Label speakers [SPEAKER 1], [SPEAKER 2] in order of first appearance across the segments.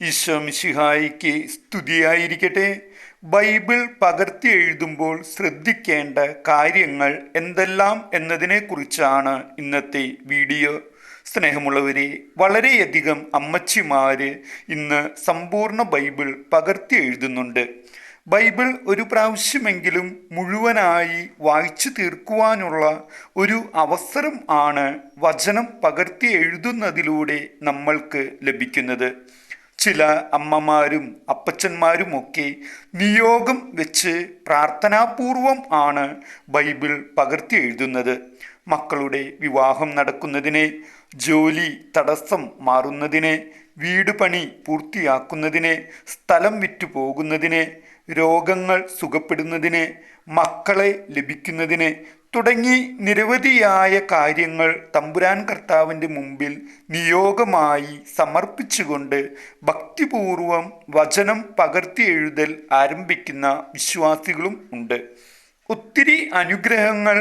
[SPEAKER 1] ഈശോ മിശിഹായിക്ക് സ്തുതിയായിരിക്കട്ടെ. ബൈബിൾ പകർത്തി എഴുതുമ്പോൾ ശ്രദ്ധിക്കേണ്ട കാര്യങ്ങൾ എന്തെല്ലാം എന്നതിനെക്കുറിച്ചാണ് ഇന്നത്തെ വീഡിയോ. സ്നേഹമുള്ളവരെ, വളരെയധികം അമ്മച്ചിമാര് ഇന്ന് സമ്പൂർണ്ണ ബൈബിൾ പകർത്തി എഴുതുന്നുണ്ട്. ബൈബിൾ ഒരു പ്രാവശ്യമെങ്കിലും മുഴുവനായി വായിച്ചു തീർക്കുവാനുള്ള ഒരു അവസരം ആണ് വചനം പകർത്തി എഴുതുന്നതിലൂടെ നമ്മൾക്ക് ലഭിക്കുന്നത്. ചില അമ്മമാരും അപ്പച്ചന്മാരുമൊക്കെ നിയോഗം വെച്ച് പ്രാർത്ഥനാപൂർവം ആണ് ബൈബിൾ പകർത്തി എഴുതുന്നത്. മക്കളുടെ വിവാഹം നടക്കുന്നതിന്, ജോലി തടസ്സം മാറുന്നതിന്, വീട് പണി പൂർത്തിയാക്കുന്നതിന്, സ്ഥലം വിറ്റു പോകുന്നതിന്, രോഗങ്ങൾ സുഖപ്പെടുന്നതിന്, മക്കളെ ലഭിക്കുന്നതിന് തുടങ്ങി നിരവധിയായ കാര്യങ്ങൾ തമ്പുരാൻ കർത്താവിൻ്റെ മുമ്പിൽ നിയോഗമായി സമർപ്പിച്ചുകൊണ്ട് ഭക്തിപൂർവം വചനം പകർത്തി എഴുതൽ ആരംഭിക്കുന്ന വിശ്വാസികളും ഉണ്ട്. ഒത്തിരി അനുഗ്രഹങ്ങൾ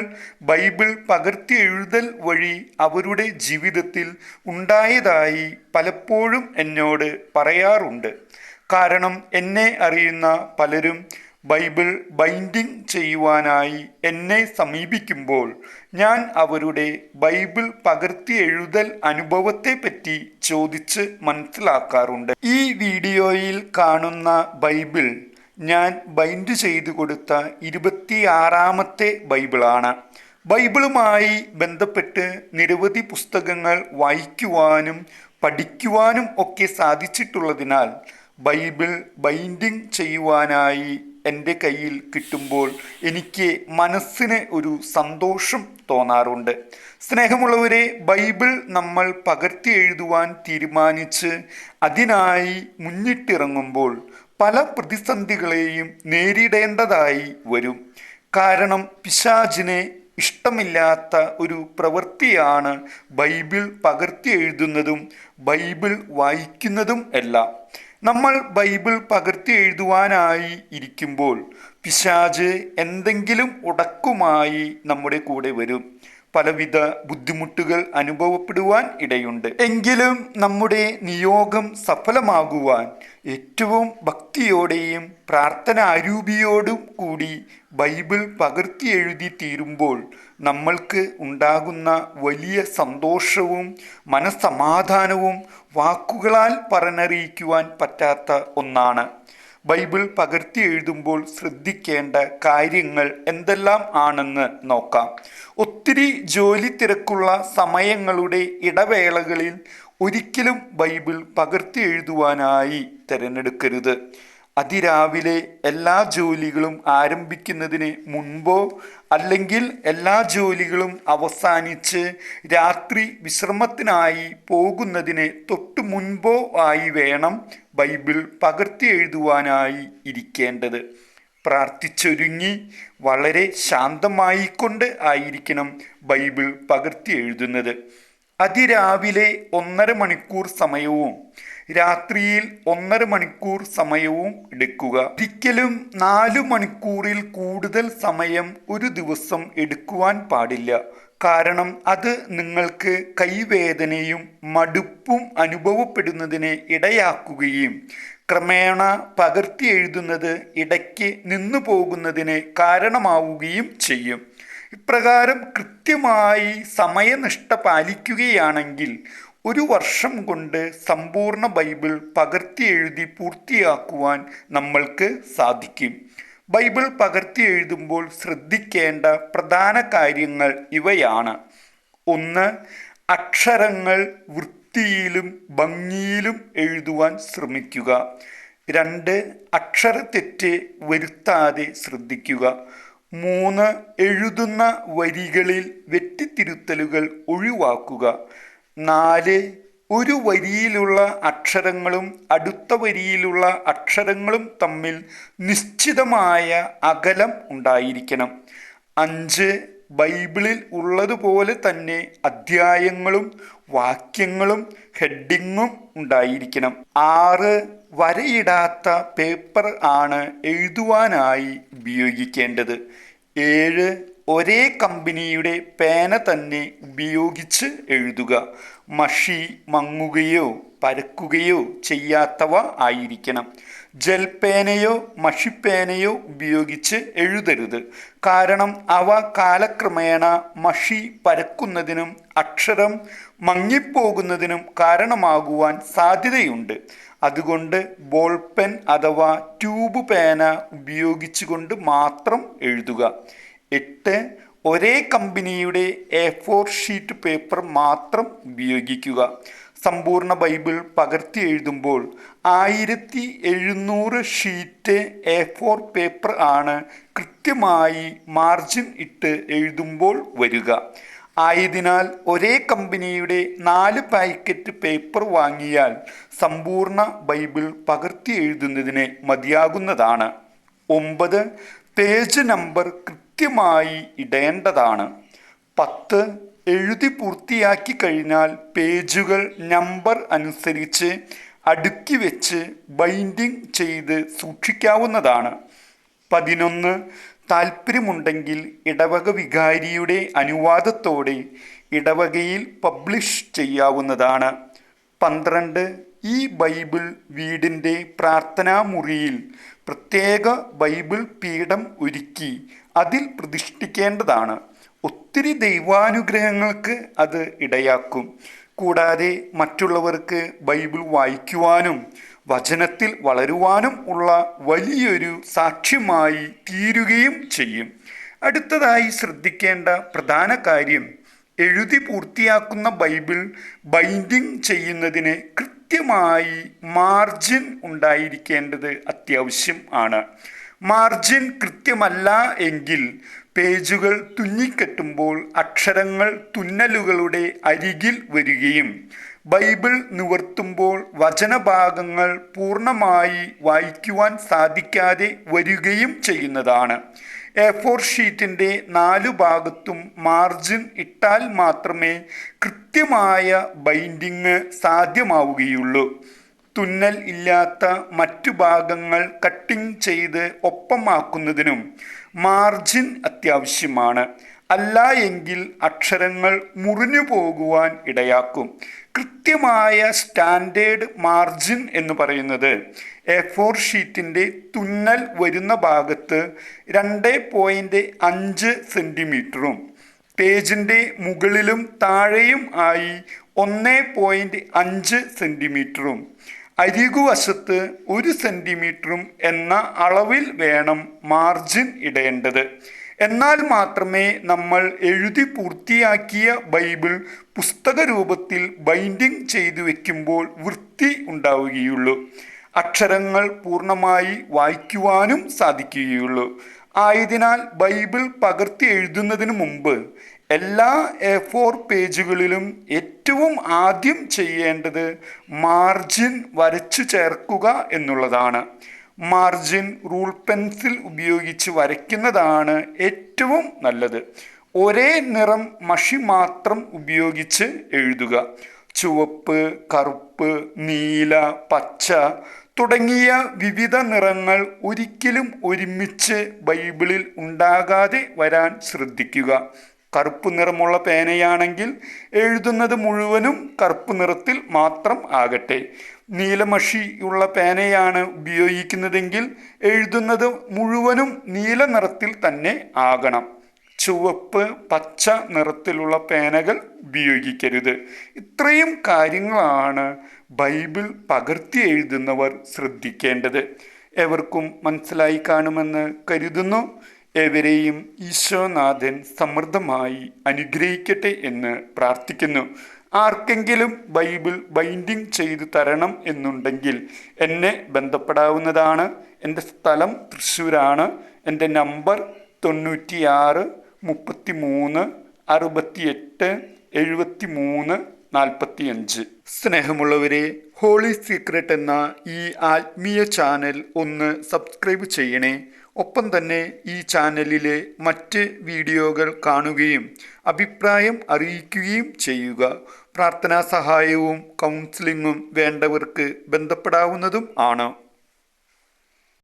[SPEAKER 1] ബൈബിൾ പകർത്തി എഴുതൽ വഴി അവരുടെ ജീവിതത്തിൽ ഉണ്ടായതായി പലപ്പോഴും എന്നോട് പറയാറുണ്ട്. കാരണം എന്നെ അറിയുന്ന പലരും ബൈബിൾ ബൈൻഡിങ് ചെയ്യുവാനായി എന്നെ സമീപിക്കുമ്പോൾ ഞാൻ അവരുടെ ബൈബിൾ പകർത്തി എഴുതൽ അനുഭവത്തെപ്പറ്റി ചോദിച്ച് മനസ്സിലാക്കാറുണ്ട്. ഈ വീഡിയോയിൽ കാണുന്ന ബൈബിൾ ഞാൻ ബൈൻഡ് ചെയ്തു കൊടുത്ത 26ാമത്തെ ബൈബിളാണ്. ബൈബിളുമായി ബന്ധപ്പെട്ട് നിരവധി പുസ്തകങ്ങൾ വായിക്കുവാനും പഠിക്കുവാനും ഒക്കെ സാധിച്ചിട്ടുള്ളതിനാൽ ബൈബിൾ ബൈൻഡിങ് ചെയ്യുവാനായി എൻ്റെ കയ്യിൽ കിട്ടുമ്പോൾ എനിക്ക് മനസ്സിന് ഒരു സന്തോഷം തോന്നാറുണ്ട്. സ്നേഹമുള്ളവരെ, ബൈബിൾ നമ്മൾ പകർത്തി എഴുതുവാൻ തീരുമാനിച്ച് അതിനായി മുന്നിട്ടിറങ്ങുമ്പോൾ പല പ്രതിസന്ധികളെയും നേരിടേണ്ടതായി വരും. കാരണം പിശാചിനെ ഇഷ്ടമില്ലാത്ത ഒരു പ്രവൃത്തിയാണ് ബൈബിൾ പകർത്തി എഴുതുന്നതും ബൈബിൾ വായിക്കുന്നതും എല്ലാം. നമ്മൾ ബൈബിൾ പകർത്തി എഴുതുവാനായി ഇരിക്കുമ്പോൾ പിശാച് എന്തെങ്കിലും ഉടക്കുമായി നമ്മുടെ കൂടെ വരും. പലവിധ ബുദ്ധിമുട്ടുകൾ അനുഭവപ്പെടുവാൻ ഇടയുണ്ട്. എങ്കിലും നമ്മുടെ നിയോഗം സഫലമാകുവാൻ ഏറ്റവും ഭക്തിയോടെയും പ്രാർത്ഥന അരൂപിയോടും കൂടി ബൈബിൾ പകർത്തി എഴുതി തീരുമ്പോൾ നമ്മൾക്ക് ഉണ്ടാകുന്ന വലിയ സന്തോഷവും മനസ്സമാധാനവും വാക്കുകളാൽ പറഞ്ഞറിയിക്കുവാൻ പറ്റാത്ത ഒന്നാണ്. ബൈബിൾ പകർത്തി എഴുതുമ്പോൾ ശ്രദ്ധിക്കേണ്ട കാര്യങ്ങൾ എന്തെല്ലാം ആണെന്ന് നോക്കാം. ഒത്തിരി ജോലി തിരക്കുള്ള സമയങ്ങളുടെ ഇടവേളകളിൽ ഒരിക്കലും ബൈബിൾ പകർത്തി എഴുതുവാനായി തിരഞ്ഞെടുക്കരുത്. അതിരാവിലെ എല്ലാ ജോലികളും ആരംഭിക്കുന്നതിന് മുൻപോ അല്ലെങ്കിൽ എല്ലാ ജോലികളും അവസാനിച്ച് രാത്രി വിശ്രമത്തിനായി പോകുന്നതിന് തൊട്ട് മുൻപോ ആയി വേണം ബൈബിൾ പകർത്തി എഴുതുവാനായി ഇരിക്കേണ്ടത്. പ്രാർത്ഥിച്ചൊരുങ്ങി വളരെ ശാന്തമായിക്കൊണ്ട് ആയിരിക്കണം ബൈബിൾ പകർത്തി എഴുതുന്നത്. അതിരാവിലെ 1.5 മണിക്കൂർ സമയവും രാത്രിയിൽ 1.5 മണിക്കൂർ സമയവും എടുക്കുക. ഒരിക്കലും 4 മണിക്കൂറിൽ കൂടുതൽ സമയം ഒരു ദിവസം എടുക്കുവാൻ പാടില്ല. കാരണം അത് നിങ്ങൾക്ക് കൈവേദനയും മടുപ്പും അനുഭവപ്പെടുന്നതിന് ഇടയാക്കുകയും ക്രമേണ പകർത്തി എഴുതുന്നത് ഇടയ്ക്ക് നിന്നു പോകുന്നതിന് കാരണമാവുകയും ചെയ്യും. ഇപ്രകാരം കൃത്യമായി സമയനിഷ്ഠ പാലിക്കുകയാണെങ്കിൽ 1 വർഷം കൊണ്ട് സമ്പൂർണ്ണ ബൈബിൾ പകർത്തി എഴുതി പൂർത്തിയാക്കുവാൻ നമ്മൾക്ക് സാധിക്കും. ബൈബിൾ പകർത്തി എഴുതുമ്പോൾ ശ്രദ്ധിക്കേണ്ട പ്രധാന കാര്യങ്ങൾ ഇവയാണ്. 1. അക്ഷരങ്ങൾ വൃത്തിയിലും ഭംഗിയിലും എഴുതുവാൻ ശ്രമിക്കുക. 2. അക്ഷരത്തെറ്റ് വരുത്താതെ ശ്രദ്ധിക്കുക. 3. എഴുതുന്ന വരികളിൽ വെട്ടിത്തിരുത്തലുകൾ ഒഴിവാക്കുക. 4. ഒരു വരിയിലുള്ള അക്ഷരങ്ങളും അടുത്ത വരിയിലുള്ള അക്ഷരങ്ങളും തമ്മിൽ നിശ്ചിതമായ അകലം ഉണ്ടായിരിക്കണം. 5. ബൈബിളിൽ ഉള്ളതുപോലെ തന്നെ അധ്യായങ്ങളും വാക്യങ്ങളും ഹെഡിങ്ങും ഉണ്ടായിരിക്കണം. 6. വരയിടാത്ത പേപ്പർ ആണ് എഴുതുവാനായി ഉപയോഗിക്കേണ്ടത്. 7. ഒരേ കമ്പനിയുടെ പേന തന്നെ ഉപയോഗിച്ച് എഴുതുക. മഷി മങ്ങുകയോ പരക്കുകയോ ചെയ്യാത്തവ ആയിരിക്കണം. ജെൽ പേനയോ മഷിപ്പേനയോ ഉപയോഗിച്ച് എഴുതരുത്. കാരണം അവ കാലക്രമേണ മഷി പരക്കുന്നതിനും അക്ഷരം മങ്ങിപ്പോകുന്നതിനും കാരണമാകുവാൻ സാധ്യതയുണ്ട്. അതുകൊണ്ട് ബോൾ പെൻ അഥവാ ട്യൂബ് പേന ഉപയോഗിച്ചുകൊണ്ട് മാത്രം എഴുതുക. 8. ഒരേ കമ്പനിയുടെ A4 ഷീറ്റ് പേപ്പർ മാത്രം ഉപയോഗിക്കുക. സമ്പൂർണ്ണ ബൈബിൾ പകർത്തി എഴുതുമ്പോൾ 1700 ഷീറ്റ് A4 പേപ്പർ ആണ് കൃത്യമായി മാർജിൻ ഇട്ട് എഴുതുമ്പോൾ വരിക. ആയതിനാൽ ഒരേ കമ്പനിയുടെ 4 പാക്കറ്റ് പേപ്പർ വാങ്ങിയാൽ സമ്പൂർണ്ണ ബൈബിൾ പകർത്തി എഴുതുന്നതിന് മതിയാകുന്നതാണ്. 9. പേജ് നമ്പർ കൃത്യമായി ഇടേണ്ടതാണ്. 10. എഴുതി പൂർത്തിയാക്കി കഴിഞ്ഞാൽ പേജുകൾ നമ്പർ അനുസരിച്ച് അടുക്കി വെച്ച് ബൈൻഡിങ് ചെയ്ത് സൂക്ഷിക്കാവുന്നതാണ്. 11. താൽപ്പര്യമുണ്ടെങ്കിൽ ഇടവക വികാരിയുടെ അനുവാദത്തോടെ ഇടവകയിൽ പബ്ലിഷ് ചെയ്യാവുന്നതാണ്. 12. ഈ ബൈബിൾ വീടിൻ്റെ പ്രാർത്ഥനാമുറിയിൽ പ്രത്യേക ബൈബിൾ പീഠം ഒരുക്കി അതിൽ പ്രതിഷ്ഠിക്കേണ്ടതാണ്. ഒത്തിരി ദൈവാനുഗ്രഹങ്ങൾക്ക് അത് ഇടയാക്കും. കൂടാതെ മറ്റുള്ളവർക്ക് ബൈബിൾ വായിക്കുവാനും വചനത്തിൽ വളരുവാനും ഉള്ള വലിയൊരു സാക്ഷ്യമായി തീരുകയും ചെയ്യും. അടുത്തതായി ശ്രദ്ധിക്കേണ്ട പ്രധാന കാര്യം, എഴുതി പൂർത്തിയാക്കുന്ന ബൈബിൾ ബൈൻഡിങ് ചെയ്യുന്നതിന് കൃത്യമായി മാർജിൻ ഉണ്ടായിരിക്കേണ്ടത് അത്യാവശ്യം ആണ്. മാർജിൻ കൃത്യമല്ല എങ്കിൽ പേജുകൾ തുന്നിക്കെട്ടുമ്പോൾ അക്ഷരങ്ങൾ തുന്നലുകളുടെ അരികിൽ വരികയും ബൈബിൾ നിവർത്തുമ്പോൾ വചനഭാഗങ്ങൾ പൂർണ്ണമായി വായിക്കുവാൻ സാധിക്കാതെ വരികയും ചെയ്യുന്നതാണ്. A4 ഷീറ്റിൻ്റെ 4 ഭാഗത്തും മാർജിൻ ഇട്ടാൽ മാത്രമേ കൃത്യമായ ബൈൻഡിങ് സാധ്യമാവുകയുള്ളൂ. തുന്നൽ ഇല്ലാത്ത മറ്റു ഭാഗങ്ങൾ കട്ടിംഗ് ചെയ്ത് ഒപ്പമാക്കുന്നതിനും മാർജിൻ അത്യാവശ്യമാണ്. അല്ല എങ്കിൽ അക്ഷരങ്ങൾ മുറിഞ്ഞു പോകുവാൻ ഇടയാക്കും. കൃത്യമായ സ്റ്റാൻഡേർഡ് മാർജിൻ എന്ന് പറയുന്നത് A4 ഷീറ്റിൻ്റെ തുന്നൽ വരുന്ന ഭാഗത്ത് 2.5 സെൻറ്റിമീറ്ററും പേജിൻ്റെ മുകളിലും താഴെയും ആയി 1.5 സെൻറ്റിമീറ്ററും അരികുവശത്ത് 1 സെൻറ്റിമീറ്ററും എന്ന അളവിൽ വേണം മാർജിൻ ഇടേണ്ടത്. എന്നാൽ മാത്രമേ നമ്മൾ എഴുതി പൂർത്തിയാക്കിയ ബൈബിൾ പുസ്തക രൂപത്തിൽ ബൈൻഡിങ് ചെയ്തു വയ്ക്കുമ്പോൾ വൃത്തി ഉണ്ടാവുകയുള്ളൂ. അക്ഷരങ്ങൾ പൂർണ്ണമായി വായിക്കുവാനും സാധിക്കുകയുള്ളൂ. ആയതിനാൽ ബൈബിൾ പകർത്തി എഴുതുന്നതിന് മുമ്പ് എല്ലാ A4 പേജുകളിലും ഏറ്റവും ആദ്യം ചെയ്യേണ്ടത് മാർജിൻ വരച്ചു ചേർക്കുക എന്നുള്ളതാണ്. മാർജിൻ റൂൾ പെൻസിൽ ഉപയോഗിച്ച് വരയ്ക്കുന്നതാണ് ഏറ്റവും നല്ലത്. ഒരേ നിറം മഷി മാത്രം ഉപയോഗിച്ച് എഴുതുക. ചുവപ്പ്, കറുപ്പ്, നീല, പച്ച തുടങ്ങിയ വിവിധ നിറങ്ങൾ ഒരിക്കലും ഒരുമിച്ച് ബൈബിളിൽ ഉണ്ടാകാതെ വരാൻ ശ്രദ്ധിക്കുക. കറുപ്പ് നിറമുള്ള പേനയാണെങ്കിൽ എഴുതുന്നത് മുഴുവനും കറുപ്പ് നിറത്തിൽ മാത്രം ആകട്ടെ. നീലമഷിയുള്ള പേനയാണ് ഉപയോഗിക്കുന്നതെങ്കിൽ എഴുതുന്നത് മുഴുവനും നീല നിറത്തിൽ തന്നെ ആകണം. ചുവപ്പ്, പച്ച നിറത്തിലുള്ള പേനകൾ ഉപയോഗിക്കരുത്. ഇത്രയും കാര്യങ്ങളാണ് ബൈബിൾ പകർത്തി എഴുതുന്നവർ ശ്രദ്ധിക്കേണ്ടത്. എവർക്കും മനസ്സിലായി കാണുമെന്ന് കരുതുന്നു. ഏവരെയും ഈശോനാഥൻ സമൃദ്ധമായി അനുഗ്രഹിക്കട്ടെ എന്ന് പ്രാർത്ഥിക്കുന്നു. ആർക്കെങ്കിലും ബൈബിൾ ബൈൻഡിങ് ചെയ്തു തരണം എന്നുണ്ടെങ്കിൽ എന്നെ ബന്ധപ്പെടാവുന്നതാണ്. എൻ്റെ സ്ഥലം തൃശ്ശൂരാണ്. എൻ്റെ നമ്പർ 96 33 68 73 45. സ്നേഹമുള്ളവരെ, ഹോളി സീക്രട്ട് എന്ന ഈ ആത്മീയ ചാനൽ ഒന്ന് സബ്സ്ക്രൈബ് ചെയ്യണേ. ഒപ്പം തന്നെ ഈ ചാനലിലെ മറ്റ് വീഡിയോകൾ കാണുകയും അഭിപ്രായം അറിയിക്കുകയും ചെയ്യുക. പ്രാർത്ഥനാ സഹായവും കൗൺസിലിങ്ങും വേണ്ടവർക്ക് ബന്ധപ്പെടാവുന്നതും ആണ്.